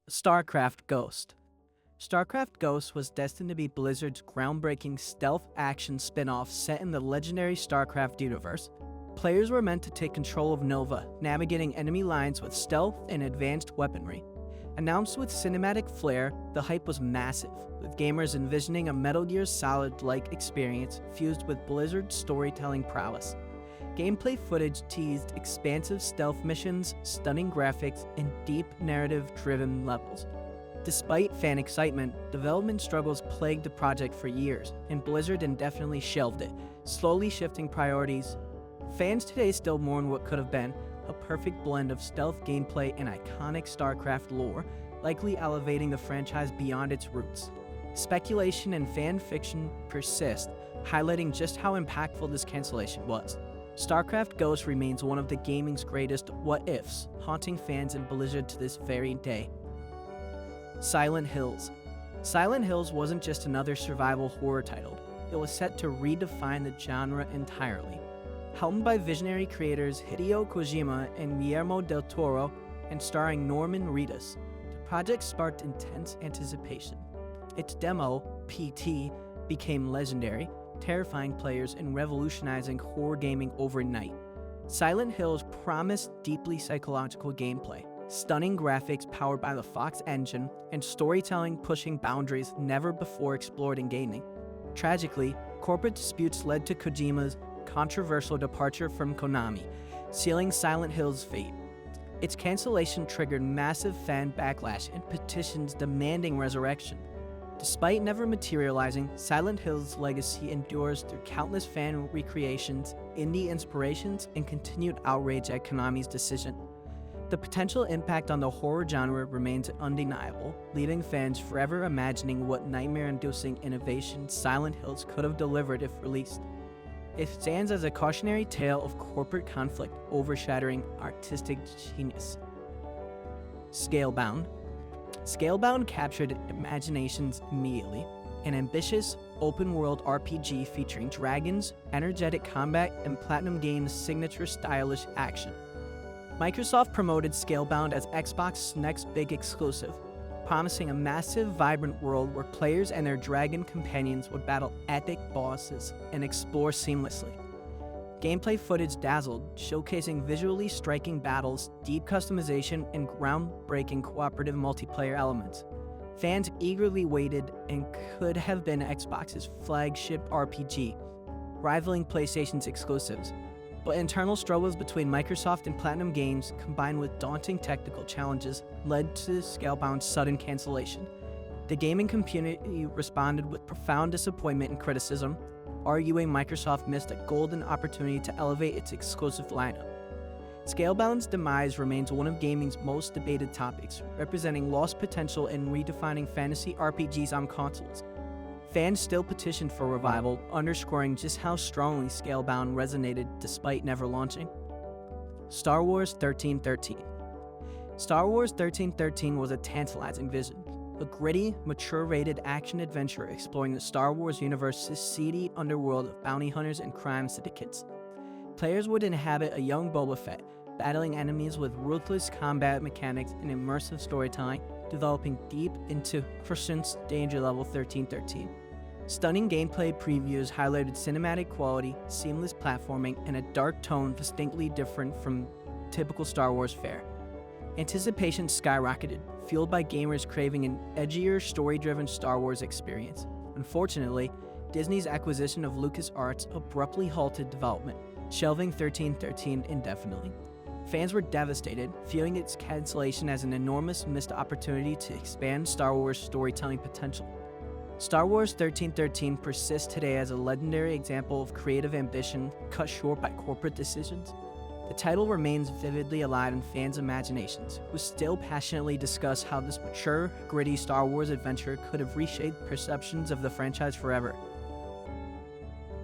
StarCraft Ghost. StarCraft Ghost was destined to be Blizzard's groundbreaking stealth action spin off set in the legendary StarCraft universe. Players were meant to take control of Nova, navigating enemy lines with stealth and advanced weaponry. Announced with cinematic flair, the hype was massive, with gamers envisioning a Metal Gear Solid-like experience fused with Blizzard's storytelling prowess. Gameplay footage teased expansive stealth missions, stunning graphics, and deep narrative-driven levels. Despite fan excitement, development struggles plagued the project for years, and Blizzard indefinitely shelved it, slowly shifting priorities. Fans today still mourn what could have been a perfect blend of stealth gameplay and iconic StarCraft lore, likely elevating the franchise beyond its roots. Speculation and fan fiction persist, highlighting just how impactful this cancellation was. StarCraft Ghost remains one of the gaming's greatest what-ifs, haunting fans and Blizzard to this very day. Silent Hills. Silent Hills wasn't just another survival horror title, it was set to redefine the genre entirely. Helmed by visionary creators Hideo Kojima and Guillermo del Toro, and starring Norman Reedus, the project sparked intense anticipation. Its demo, PT, became legendary, terrifying players and revolutionizing horror gaming overnight. Silent Hills promised deeply psychological gameplay, stunning graphics powered by the Fox engine, and storytelling pushing boundaries never before explored in gaming. Tragically, corporate disputes led to Kojima's controversial departure from Konami, sealing Silent Hill's fate. Its cancellation triggered massive fan backlash and petitions demanding resurrection. Despite never materializing, Silent Hill's legacy endures through countless fan recreations, indie inspirations, and continued outrage at Konami's decision. The potential impact on the horror genre remains undeniable, leaving fans forever imagining what nightmare-inducing innovation Silent Hills could have delivered if released. It stands as a cautionary tale of corporate conflict overshadowing artistic genius. Scalebound. Scalebound captured imaginations immediately. An ambitious, open-world RPG featuring dragons, energetic combat, and Platinum Games' signature stylish action. Microsoft promoted Scalebound as Xbox's next big exclusive, promising a massive, vibrant world where players and their dragon companions would battle epic bosses and explore seamlessly. Gameplay footage dazzled, showcasing visually striking battles, deep customization, and groundbreaking cooperative multiplayer elements. Fans eagerly waited and could have been Xbox's flagship RPG, rivaling PlayStation's exclusives. But internal struggles between Microsoft and Platinum Games, combined with daunting technical challenges, led to Scalebound's sudden cancellation. The gaming community responded with profound disappointment and criticism, arguing Microsoft missed a golden opportunity to elevate its exclusive lineup. Scalebound's demise remains one of gaming's most debated topics, representing lost potential in redefining fantasy RPGs on consoles. Fans still petitioned for revival, underscoring just how strongly Scalebound resonated despite never launching. Star Wars 1313. Star Wars 1313 was a tantalizing vision, a gritty, mature-rated action-adventure exploring the Star Wars universe's seedy underworld of bounty hunters and crime syndicates. Players would inhabit a young Boba Fett, battling enemies with ruthless combat mechanics and immersive storytelling, developing deep into Proficiency Danger Level 1313. Stunning gameplay previews highlighted cinematic quality, seamless platforming, and a dark tone distinctly different from typical Star Wars fare. Anticipation skyrocketed, fueled by gamers craving an edgier, story-driven Star Wars experience. Unfortunately, Disney's acquisition of LucasArts abruptly halted development, shelving 1313 indefinitely. Fans were devastated, viewing its cancellation as an enormous missed opportunity to expand Star Wars' storytelling potential. Star Wars 1313 persists today as a legendary example of creative ambition cut short by corporate decisions. The title remains vividly alive in fans' imaginations, who still passionately discuss how this mature, gritty Star Wars adventure could have reshaped perceptions of the franchise forever.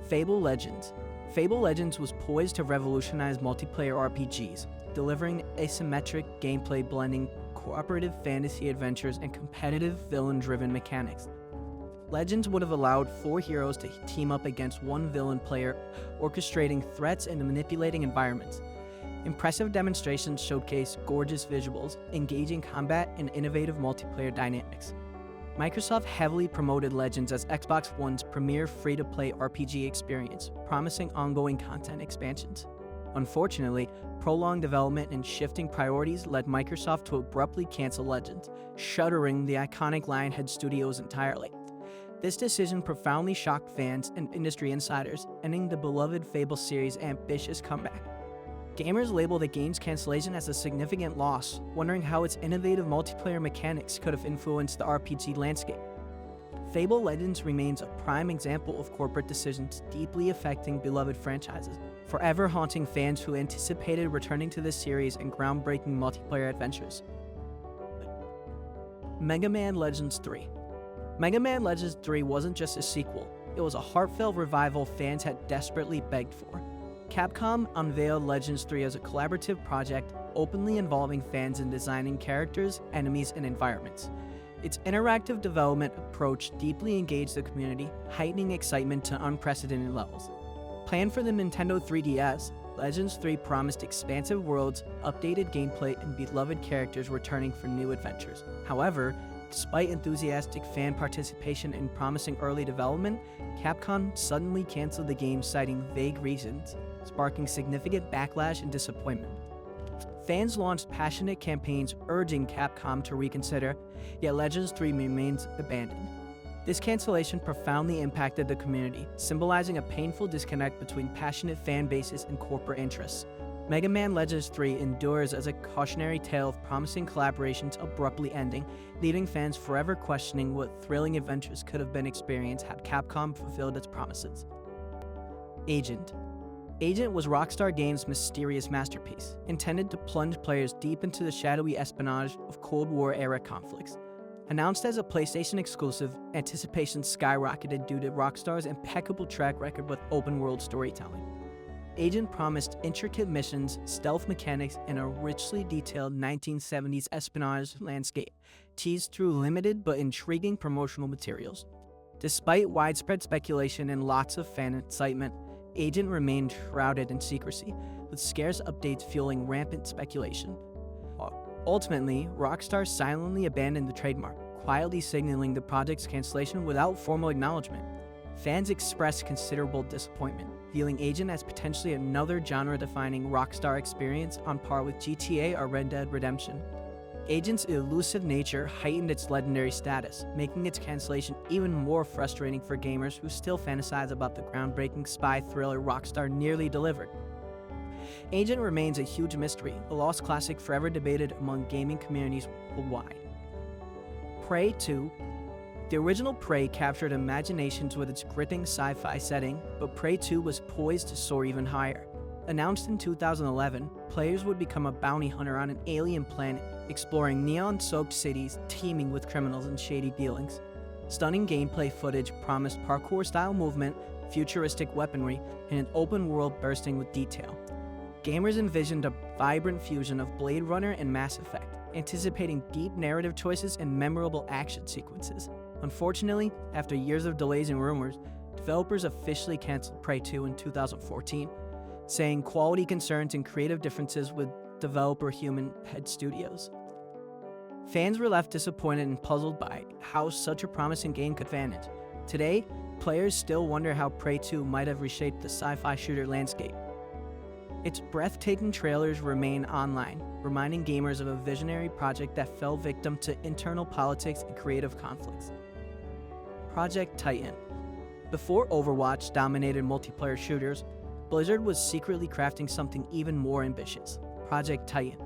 Fable Legends. Fable Legends was poised to revolutionize multiplayer RPGs, delivering asymmetric gameplay blending cooperative fantasy adventures and competitive villain-driven mechanics. Legends would have allowed 4 heroes to team up against one villain player, orchestrating threats and manipulating environments. Impressive demonstrations showcase gorgeous visuals, engaging combat, and innovative multiplayer dynamics. Microsoft heavily promoted Legends as Xbox One's premier free-to-play RPG experience, promising ongoing content expansions. Unfortunately, prolonged development and shifting priorities led Microsoft to abruptly cancel Legends, shuttering the iconic Lionhead Studios entirely. This decision profoundly shocked fans and industry insiders, ending the beloved Fable series' ambitious comeback. Gamers label the game's cancellation as a significant loss, wondering how its innovative multiplayer mechanics could have influenced the RPG landscape. Fable Legends remains a prime example of corporate decisions deeply affecting beloved franchises, forever haunting fans who anticipated returning to this series and groundbreaking multiplayer adventures. Mega Man Legends 3. Mega Man Legends 3 wasn't just a sequel, it was a heartfelt revival fans had desperately begged for. Capcom unveiled Legends 3 as a collaborative project, openly involving fans in designing characters, enemies, and environments. Its interactive development approach deeply engaged the community, heightening excitement to unprecedented levels. Planned for the Nintendo 3DS, Legends 3 promised expansive worlds, updated gameplay, and beloved characters returning for new adventures. However, despite enthusiastic fan participation and promising early development, Capcom suddenly canceled the game citing vague reasons, sparking significant backlash and disappointment. Fans launched passionate campaigns urging Capcom to reconsider, yet Legends 3 remains abandoned. This cancellation profoundly impacted the community, symbolizing a painful disconnect between passionate fan bases and corporate interests. Mega Man Legends 3 endures as a cautionary tale of promising collaborations abruptly ending, leaving fans forever questioning what thrilling adventures could have been experienced had Capcom fulfilled its promises. Agent. Agent was Rockstar Games' mysterious masterpiece, intended to plunge players deep into the shadowy espionage of Cold War-era conflicts. Announced as a PlayStation exclusive, anticipation skyrocketed due to Rockstar's impeccable track record with open-world storytelling. Agent promised intricate missions, stealth mechanics, and a richly detailed 1970s espionage landscape, teased through limited but intriguing promotional materials. Despite widespread speculation and lots of fan excitement, Agent remained shrouded in secrecy, with scarce updates fueling rampant speculation. Ultimately, Rockstar silently abandoned the trademark, quietly signaling the project's cancellation without formal acknowledgement. Fans expressed considerable disappointment, viewing Agent as potentially another genre-defining Rockstar experience on par with GTA or Red Dead Redemption. Agent's elusive nature heightened its legendary status, making its cancellation even more frustrating for gamers who still fantasize about the groundbreaking spy thriller Rockstar nearly delivered. Agent remains a huge mystery, a lost classic forever debated among gaming communities worldwide. Prey 2. The original Prey captured imaginations with its gripping sci-fi setting, but Prey 2 was poised to soar even higher. Announced in 2011, players would become a bounty hunter on an alien planet, exploring neon-soaked cities teeming with criminals and shady dealings. Stunning gameplay footage promised parkour-style movement, futuristic weaponry, and an open world bursting with detail. Gamers envisioned a vibrant fusion of Blade Runner and Mass Effect, anticipating deep narrative choices and memorable action sequences. Unfortunately, after years of delays and rumors, developers officially canceled Prey 2 in 2014, saying quality concerns and creative differences with developer Human Head Studios. Fans were left disappointed and puzzled by how such a promising game could vanish. Today, players still wonder how Prey 2 might have reshaped the sci-fi shooter landscape. Its breathtaking trailers remain online, reminding gamers of a visionary project that fell victim to internal politics and creative conflicts. Project Titan. Before Overwatch dominated multiplayer shooters, Blizzard was secretly crafting something even more ambitious, Project Titan.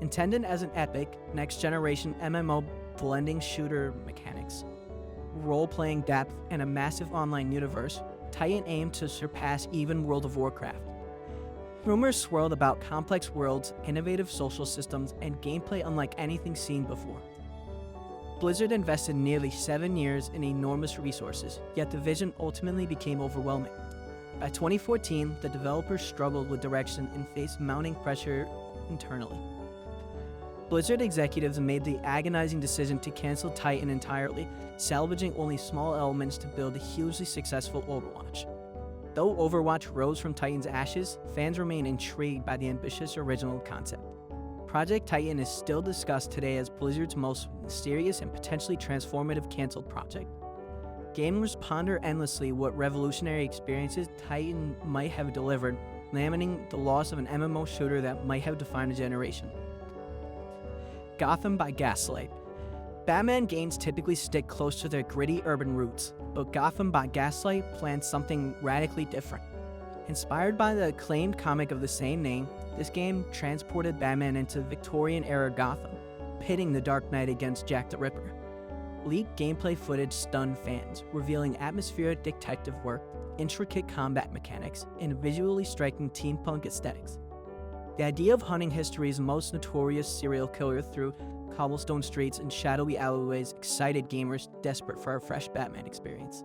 Intended as an epic, next-generation MMO blending shooter mechanics, role-playing depth, and a massive online universe, Titan aimed to surpass even World of Warcraft. Rumors swirled about complex worlds, innovative social systems, and gameplay unlike anything seen before. Blizzard invested nearly 7 years and enormous resources, yet the vision ultimately became overwhelming. By 2014, the developers struggled with direction and faced mounting pressure internally. Blizzard executives made the agonizing decision to cancel Titan entirely, salvaging only small elements to build a hugely successful Overwatch. Though Overwatch rose from Titan's ashes, fans remain intrigued by the ambitious original concept. Project Titan is still discussed today as Blizzard's most mysterious and potentially transformative canceled project. Gamers ponder endlessly what revolutionary experiences Titan might have delivered, lamenting the loss of an MMO shooter that might have defined a generation. Gotham by Gaslight. Batman games typically stick close to their gritty urban roots, but Gotham by Gaslight plans something radically different. Inspired by the acclaimed comic of the same name, this game transported Batman into Victorian-era Gotham, pitting the Dark Knight against Jack the Ripper. Leaked gameplay footage stunned fans, revealing atmospheric detective work, intricate combat mechanics, and visually striking steampunk aesthetics. The idea of hunting history's most notorious serial killer through cobblestone streets and shadowy alleyways excited gamers desperate for a fresh Batman experience.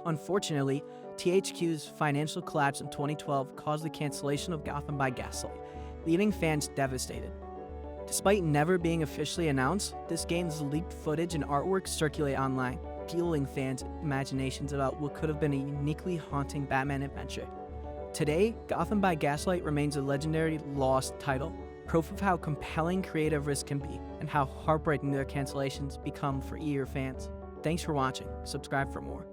Unfortunately, THQ's financial collapse in 2012 caused the cancellation of Gotham by Gaslight, leaving fans devastated. Despite never being officially announced, this game's leaked footage and artwork circulate online, fueling fans' imaginations about what could have been a uniquely haunting Batman adventure. Today, Gotham by Gaslight remains a legendary lost title, proof of how compelling creative risk can be, and how heartbreaking their cancellations become for eager fans. Thanks for watching. Subscribe for more.